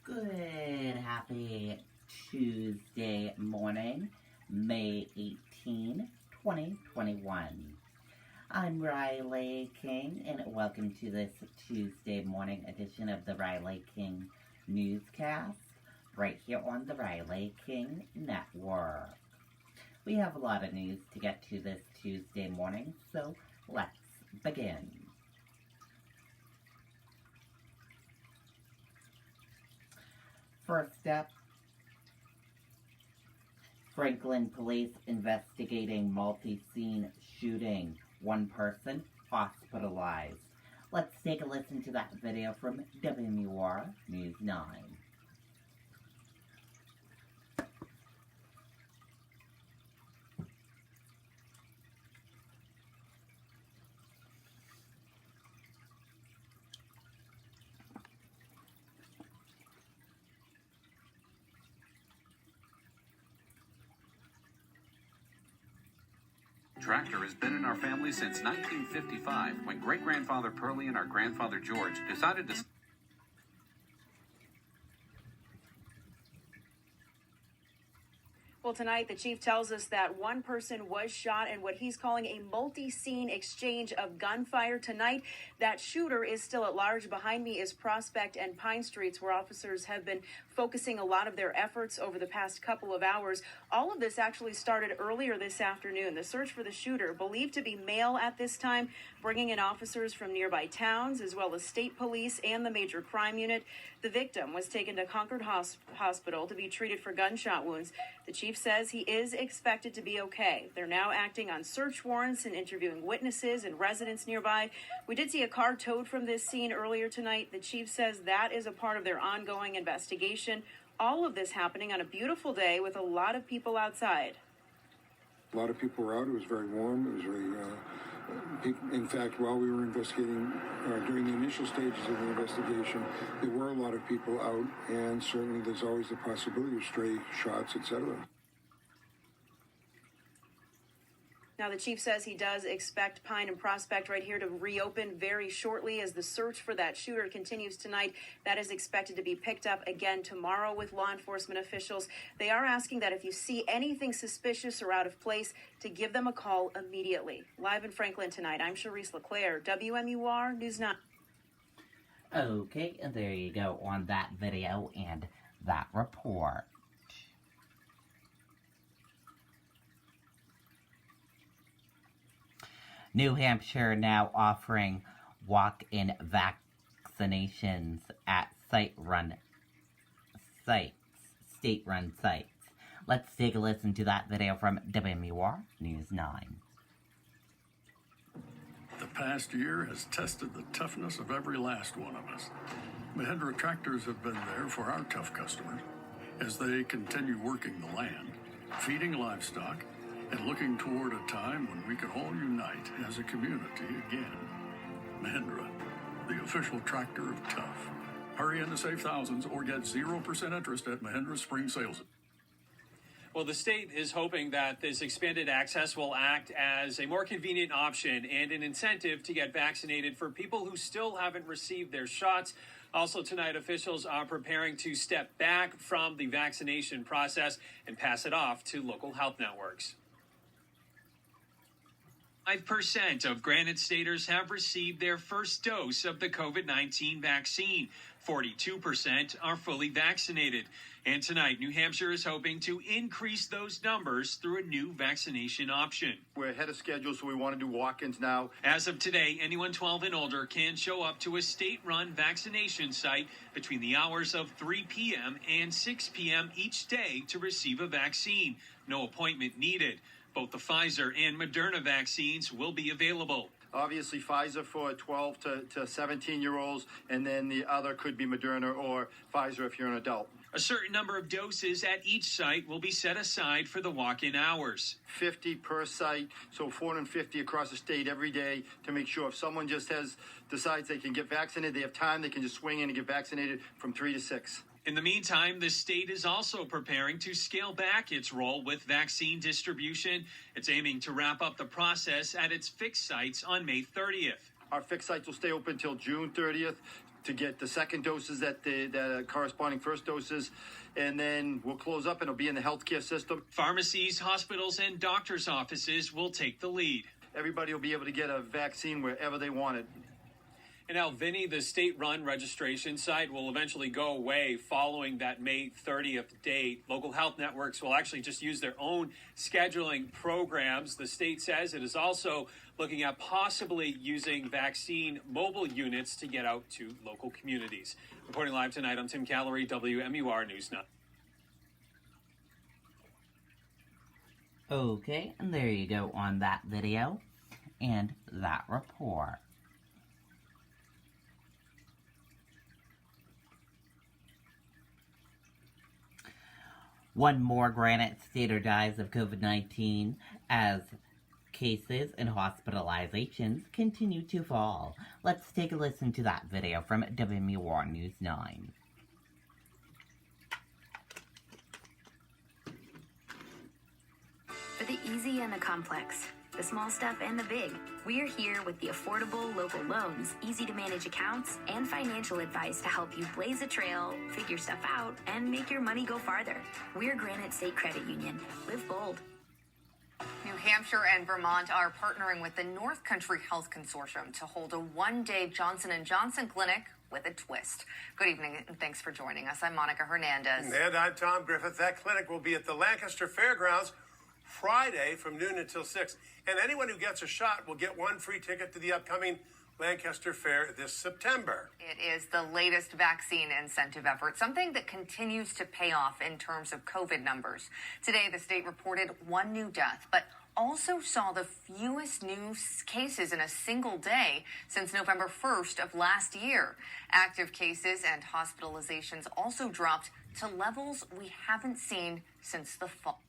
Good, happy Tuesday morning, May 18, 2021. I'm Riley King, and welcome to this Tuesday morning edition of the Riley King Newscast, right here on the Riley King Network. We have a lot of news to get to this Tuesday morning, so let's begin. First up, Franklin police investigating multi-scene shooting. One person hospitalized. Let's take a listen to that video from WMUR News 9. Tractor has been in our family since 1955, when great-grandfather Pearlie and our grandfather George decided to... Well, tonight, the chief tells us that one person was shot in what he's calling a multi-scene exchange of gunfire. Tonight, that shooter is still at large. Behind me is Prospect and Pine Streets, where officers have been focusing a lot of their efforts over the past couple of hours. All of this actually started earlier this afternoon. The search for the shooter, believed to be male at this time, bringing in officers from nearby towns, as well as state police and the major crime unit. The victim was taken to Concord Hospital to be treated for gunshot wounds. The chief says he is expected to be okay. They're now acting on search warrants and interviewing witnesses and residents nearby. We did see a car towed from this scene earlier tonight. The chief says that is a part of their ongoing investigation. All of this happening on a beautiful day with a lot of people outside. A lot of people were out. It was very warm. It was very, in fact, while we were investigating, during the initial stages of the investigation, there were a lot of people out, and certainly there's always the possibility of stray shots, etc. Now, the chief says he does expect Pine and Prospect right here to reopen very shortly as the search for that shooter continues tonight. That is expected to be picked up again tomorrow with law enforcement officials. They are asking that if you see anything suspicious or out of place, to give them a call immediately. Live in Franklin tonight, I'm Charisse LeClaire, WMUR News 9. Okay, and there you go on that video and that report. New Hampshire now offering walk-in vaccinations at state-run sites. Let's take a listen to that video from WMUR News 9. The past year has tested the toughness of every last one of us. Mahindra tractors have been there for our tough customers as they continue working the land, feeding livestock, and looking toward a time when we can all unite as a community again. Mahindra, the official tractor of tough. Hurry in to save thousands or get 0% interest at Mahindra Spring Sales. Well, the state is hoping that this expanded access will act as a more convenient option and an incentive to get vaccinated for people who still haven't received their shots. Also tonight, officials are preparing to step back from the vaccination process and pass it off to local health networks. 5% of Granite Staters have received their first dose of the COVID-19 vaccine. 42% are fully vaccinated. And tonight, New Hampshire is hoping to increase those numbers through a new vaccination option. We're ahead of schedule, so we want to do walk-ins now. As of today, anyone 12 and older can show up to a state-run vaccination site between the hours of 3 p.m. and 6 p.m. each day to receive a vaccine. No appointment needed. Both the Pfizer and Moderna vaccines will be available. Obviously, Pfizer for 12 to 17-year-olds, and then the other could be Moderna or Pfizer if you're an adult. A certain number of doses at each site will be set aside for the walk-in hours. 50 per site, so 450 across the state every day to make sure if someone just decides they can get vaccinated, they have time, they can just swing in and get vaccinated from 3 to 6. In the meantime, the state is also preparing to scale back its role with vaccine distribution. It's aiming to wrap up the process at its fixed sites on May 30th. Our fixed sites will stay open until June 30th to get the second doses that the corresponding first doses, and then we'll close up and it'll be in the healthcare system. Pharmacies, hospitals, and doctors' offices will take the lead. Everybody will be able to get a vaccine wherever they want it. And now, Vinny, the state-run registration site will eventually go away following that May 30th date. Local health networks will actually just use their own scheduling programs. The state says it is also looking at possibly using vaccine mobile units to get out to local communities. Reporting live tonight, I'm Tim Callery, WMUR News 9. Okay, and there you go on that video and that report. One more Granite State or dies of COVID-19 as cases and hospitalizations continue to fall. Let's take a listen to that video from WMUR News 9. For the easy and the complex, the small stuff and the big, we're here with the affordable local loans, easy to manage accounts, and financial advice to help you blaze a trail, figure stuff out, and make your money go farther. We're Granite State Credit Union. Live bold. New Hampshire and Vermont are partnering with the North Country Health Consortium to hold a one-day Johnson & Johnson clinic with a twist. Good evening, and thanks for joining us. I'm Monica Hernandez. And I'm Tom Griffith. That clinic will be at the Lancaster Fairgrounds Friday from noon until 6. And anyone who gets a shot will get one free ticket to the upcoming Lancaster Fair this September. It is the latest vaccine incentive effort, something that continues to pay off in terms of COVID numbers. Today, the state reported one new death, but also saw the fewest new cases in a single day since November 1st of last year. Active cases and hospitalizations also dropped to levels we haven't seen since the fall.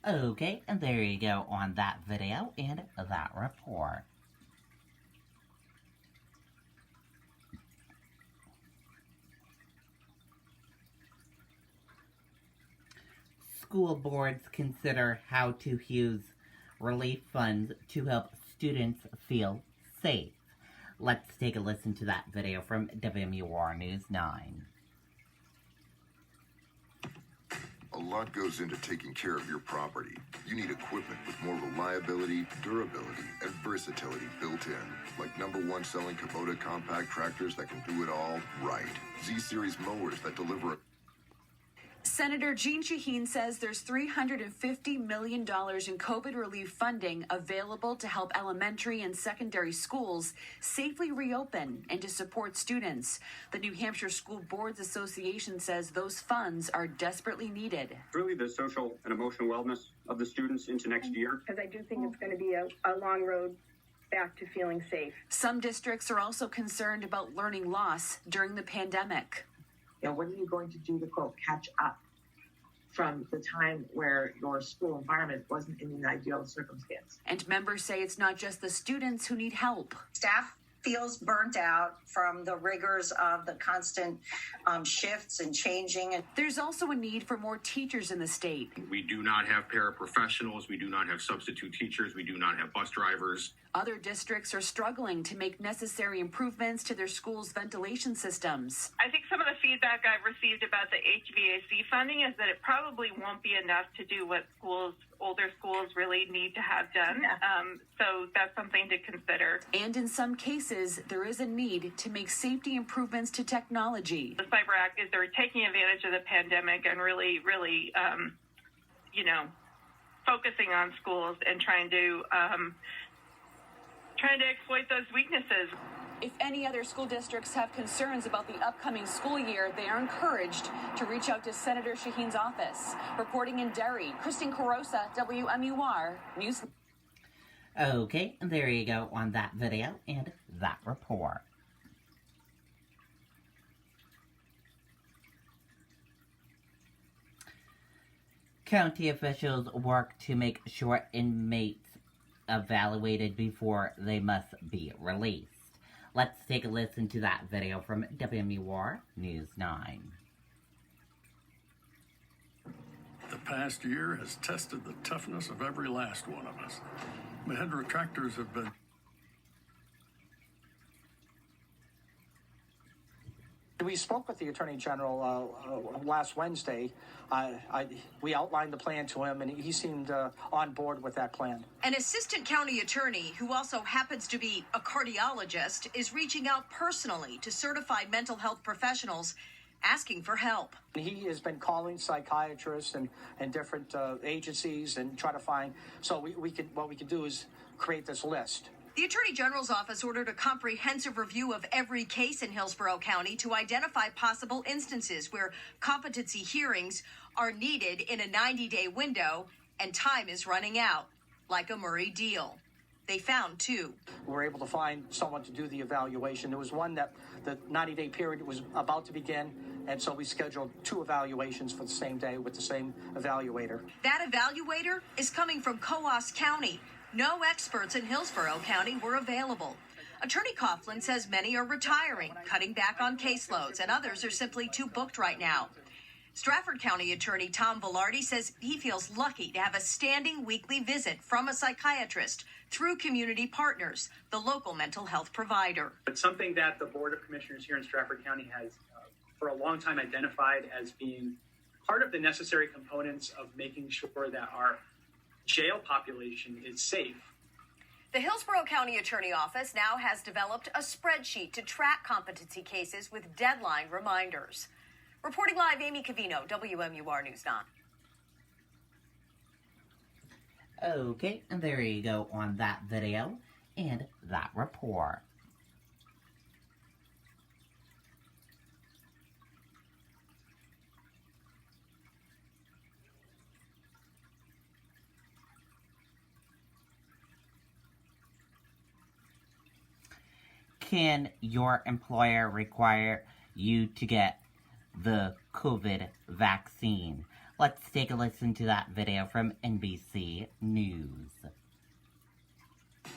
Okay, and there you go on that video and that report. School boards consider how to use relief funds to help students feel safe. Let's take a listen to that video from WMUR News 9. A lot goes into taking care of your property. You need equipment with more reliability, durability, and versatility built in. Like #1 selling Kubota compact tractors that can do it all right. Z-Series mowers that deliver. Senator Jeanne Shaheen says there's $350 million in COVID relief funding available to help elementary and secondary schools safely reopen and to support students. The New Hampshire School Boards Association says those funds are desperately needed. Really the social and emotional wellness of the students into next year. Because I do think it's going to be a long road back to feeling safe. Some districts are also concerned about learning loss during the pandemic. What are you going to do to, quote, catch up from the time where your school environment wasn't in an ideal circumstance? And members say it's not just the students who need help. Staff feels burnt out from the rigors of the constant shifts and changing. There's also a need for more teachers in the state. We do not have paraprofessionals. We do not have substitute teachers. We do not have bus drivers. Other districts are struggling to make necessary improvements to their schools' ventilation systems. I think some of the feedback I've received about the HVAC funding is that it probably won't be enough to do what older schools really need to have done. So that's something to consider. And in some cases, there is a need to make safety improvements to technology. The Cyber Act is they're taking advantage of the pandemic and really, focusing on schools and trying to exploit those weaknesses. If any other school districts have concerns about the upcoming school year, they are encouraged to reach out to Senator Shaheen's office. Reporting in Derry, Christine Carosa, WMUR News. Okay, and there you go on that video and that report. County officials work to make sure inmates evaluated before they must be released. Let's take a listen to that video from WMUR News 9. The past year has tested the toughness of every last one of us. Mahindra tractors have been We spoke with the Attorney General last Wednesday. We outlined the plan to him, and he seemed on board with that plan. An assistant county attorney who also happens to be a cardiologist is reaching out personally to certified mental health professionals asking for help. He has been calling psychiatrists and different agencies and try to find, so what we can do is create this list. The Attorney General's office ordered a comprehensive review of every case in Hillsborough County to identify possible instances where competency hearings are needed in a 90-day window and time is running out, like a Murray deal. They found two. We were able to find someone to do the evaluation. There was one that the 90-day period was about to begin, and so we scheduled 2 evaluations for the same day with the same evaluator. That evaluator is coming from Coos County. No experts in Hillsborough County were available. Attorney Coughlin says many are retiring, cutting back on caseloads, and others are simply too booked right now. Stratford County Attorney Tom Velarde says he feels lucky to have a standing weekly visit from a psychiatrist through Community Partners, the local mental health provider. It's something that the Board of Commissioners here in Stratford County has for a long time identified as being part of the necessary components of making sure that our jail population is safe. The Hillsborough County Attorney Office now has developed a spreadsheet to track competency cases with deadline reminders. Reporting live, Amy Cavino, WMUR News 9. Okay, and there you go on that video and that report. Can your employer require you to get the COVID vaccine? Let's take a listen to that video from NBC News.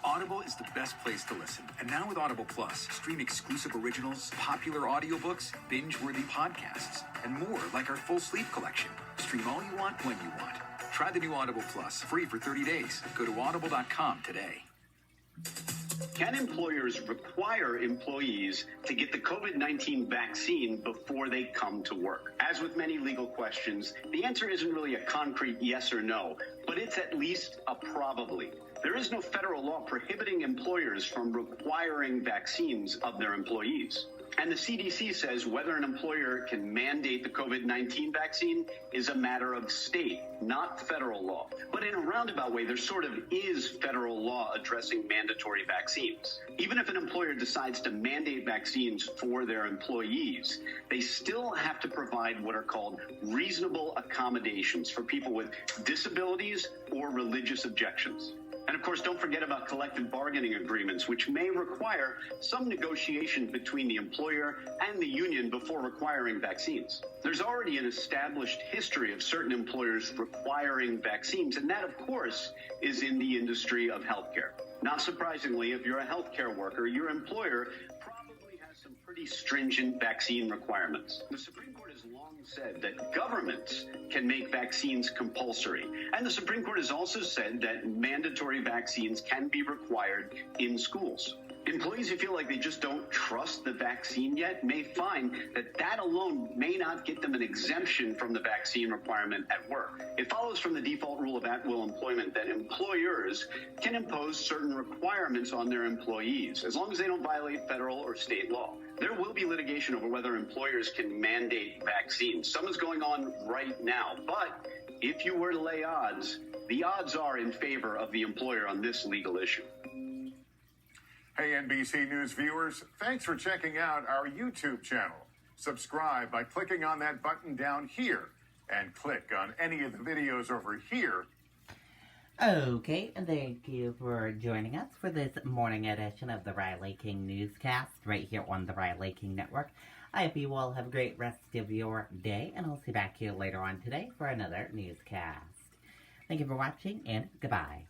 Audible is the best place to listen. And now with Audible Plus, stream exclusive originals, popular audiobooks, binge-worthy podcasts, and more like our full sleep collection. Stream all you want when you want. Try the new Audible Plus, free for 30 days. Go to audible.com today. Can employers require employees to get the COVID-19 vaccine before they come to work? As with many legal questions, the answer isn't really a concrete yes or no, but it's at least a probably. There is no federal law prohibiting employers from requiring vaccines of their employees. And the CDC says whether an employer can mandate the COVID-19 vaccine is a matter of state, not federal law. But in a roundabout way, there sort of is federal law addressing mandatory vaccines. Even if an employer decides to mandate vaccines for their employees, they still have to provide what are called reasonable accommodations for people with disabilities or religious objections. And of course, don't forget about collective bargaining agreements, which may require some negotiation between the employer and the union before requiring vaccines. There's already an established history of certain employers requiring vaccines, and that, of course, is in the industry of healthcare. Not surprisingly, if you're a healthcare worker, your employer probably has some pretty stringent vaccine requirements. The Supreme Court has long said that governments can make vaccines compulsory. And the Supreme Court has also said that mandatory vaccines can be required in schools. Employees who feel like they just don't trust the vaccine yet may find that that alone may not get them an exemption from the vaccine requirement at work. It follows from the default rule of at-will employment that employers can impose certain requirements on their employees as long as they don't violate federal or state law. There will be litigation over whether employers can mandate vaccines. Some is going on right now, but if you were to lay odds, the odds are in favor of the employer on this legal issue. Hey, NBC News viewers, thanks for checking out our YouTube channel. Subscribe by clicking on that button down here and click on any of the videos over here. Okay, and thank you for joining us for this morning edition of the Riley King Newscast right here on the Riley King Network. I hope you all have a great rest of your day, and I'll see you back here later on today for another newscast. Thank you for watching, and goodbye.